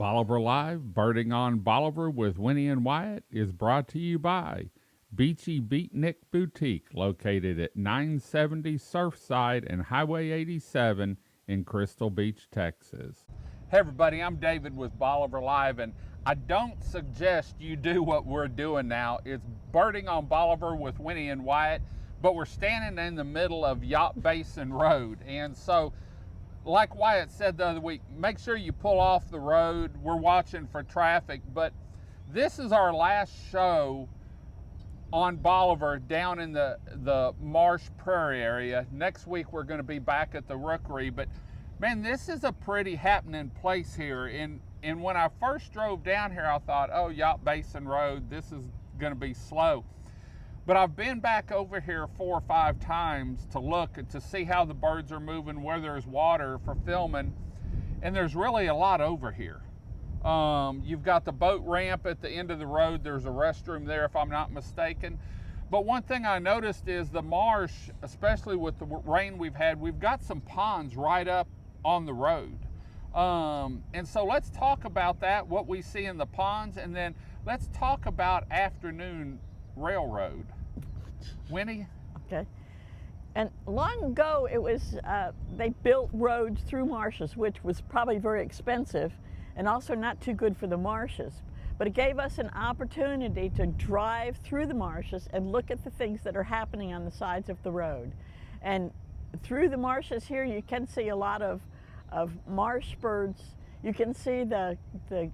Bolivar Live, Birding on Bolivar with Winnie and Wyatt is brought to you by Beachy Beatnik Boutique, located at 970 Surfside and Highway 87 in Crystal Beach, Texas. Hey everybody, I'm David with Bolivar Live, and I don't suggest you do what we're doing now. It's Birding on Bolivar with Winnie and Wyatt, but we're standing in the middle of Yacht Basin Road, and so like Wyatt said the other week, make sure you pull off the road. We're watching for traffic, but this is our last show on Bolivar down in the Marsh Prairie area. Next week we're going to be back at the Rookery, but man, this is a pretty happening place here. And when I first drove down here, I thought, oh, Yacht Basin Road, this is going to be slow. But I've been back over here 4 or 5 times to look to see how the birds are moving, where there's water for filming, and there's really a lot over here. You've got the boat ramp at the end of the road. There's a restroom there if I'm not mistaken. But one thing I noticed is the marsh, especially with the rain we've had, we've got some ponds right up on the road. And so let's talk about that, what we see in the ponds, and then let's talk about afternoon railroad. Winnie? Okay. And long ago, it was, they built roads through marshes, which was probably very expensive and also not too good for the marshes. But it gave us an opportunity to drive through the marshes and look at the things that are happening on the sides of the road. And through the marshes here, you can see a lot of marsh birds. You can see the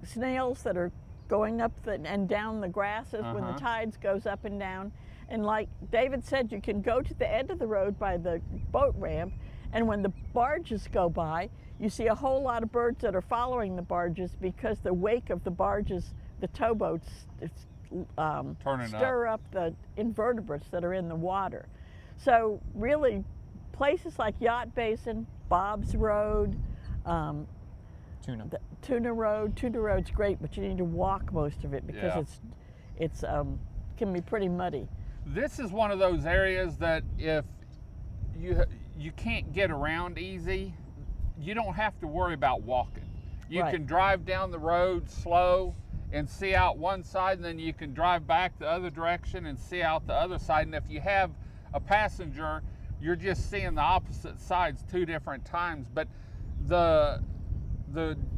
snails that are going up and down the grasses when the tides goes up and down. And like David said, you can go to the end of the road by the boat ramp, and when the barges go by, you see a whole lot of birds that are following the barges because the wake of the barges, the towboats, stir up the invertebrates that are in the water. So really, places like Yacht Basin, Bob's Road, Tuna Road's great, but you need to walk most of it because it's can be pretty muddy. This is one of those areas that if you can't get around easy, you don't have to worry about walking. You can drive down the road slow and see out one side, and then you can drive back the other direction and see out the other side. And if you have a passenger, you're just seeing the opposite sides 2 different times. But the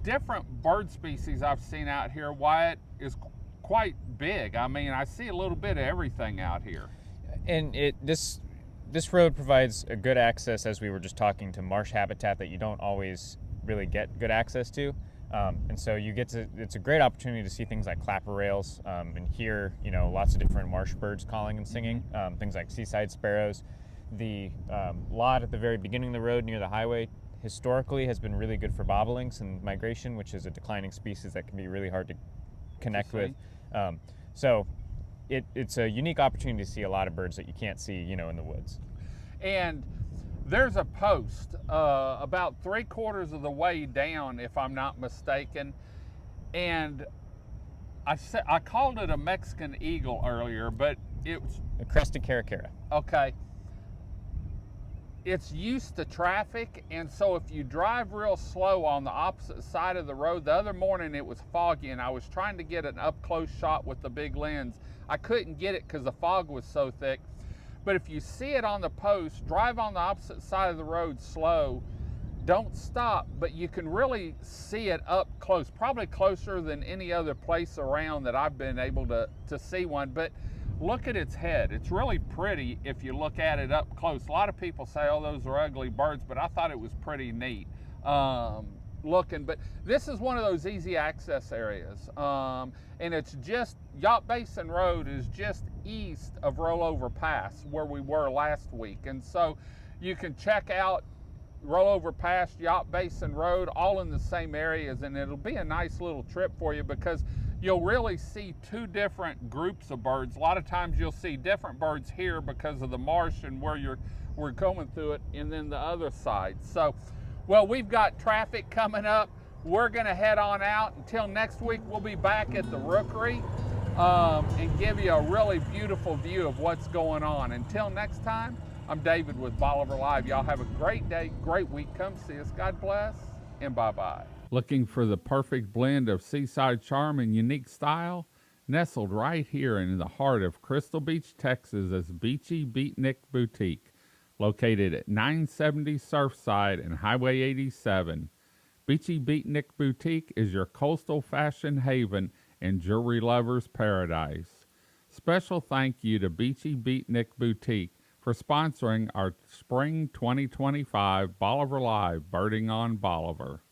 different bird species I've seen out here, Wyatt, is quite big. I mean, I see a little bit of everything out here. And this road provides a good access, as we were just talking, to marsh habitat that you don't always really get good access to. And so it's a great opportunity to see things like clapper rails and hear, lots of different marsh birds calling and singing, things like seaside sparrows. The lot at the very beginning of the road near the highway historically has been really good for bobolinks and migration, which is a declining species that can be really hard to connect with. So it's a unique opportunity to see a lot of birds that you can't see, in the woods. And there's a post about 3/4 of the way down, if I'm not mistaken, and I called it a Mexican eagle earlier, but it's a crested caracara. Okay. It's used to traffic, and so if you drive real slow on the opposite side of the road, the other morning it was foggy and I was trying to get an up-close shot with the big lens. I couldn't get it because the fog was so thick. But if you see it on the post, drive on the opposite side of the road slow, don't stop, but you can really see it up close, probably closer than any other place around that I've been able to see one. But look at its head. It's really pretty if you look at it up close. A lot of people say, oh, those are ugly birds, but I thought it was pretty neat looking. But this is one of those easy access areas. And it's just, Yacht Basin Road is just east of Rollover Pass, where we were last week. And so you can check out Rollover Pass, Yacht Basin Road, all in the same areas, and it'll be a nice little trip for you because you'll really see 2 different groups of birds. A lot of times you'll see different birds here because of the marsh and where we're going through it, and then the other side. So, well, we've got traffic coming up. We're gonna head on out. Until next week, we'll be back at the Rookery and give you a really beautiful view of what's going on. Until next time, I'm David with Bolivar Live. Y'all have a great day, great week. Come see us. God bless, and bye-bye. Looking for the perfect blend of seaside charm and unique style? Nestled right here in the heart of Crystal Beach, Texas is Beachy Beatnik Boutique, located at 970 Surfside and Highway 87. Beachy Beatnik Boutique is your coastal fashion haven and jewelry lovers' paradise. Special thank you to Beachy Beatnik Boutique for sponsoring our Spring 2025 Bolivar Live Birding on Bolivar.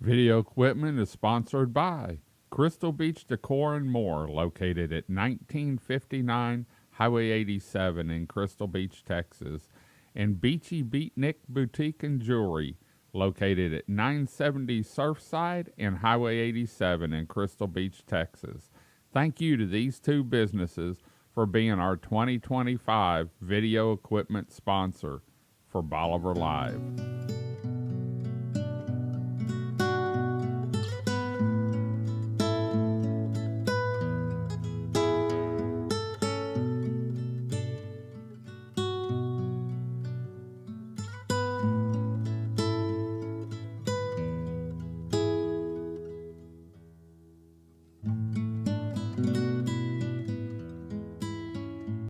Video equipment is sponsored by Crystal Beach Decor and More, located at 1959 Highway 87 in Crystal Beach, Texas, and Beachy Beatnik Boutique and Jewelry, located at 970 Surfside and Highway 87 in Crystal Beach, Texas. Thank you to these two businesses for being our 2025 video equipment sponsor for Bolivar Live.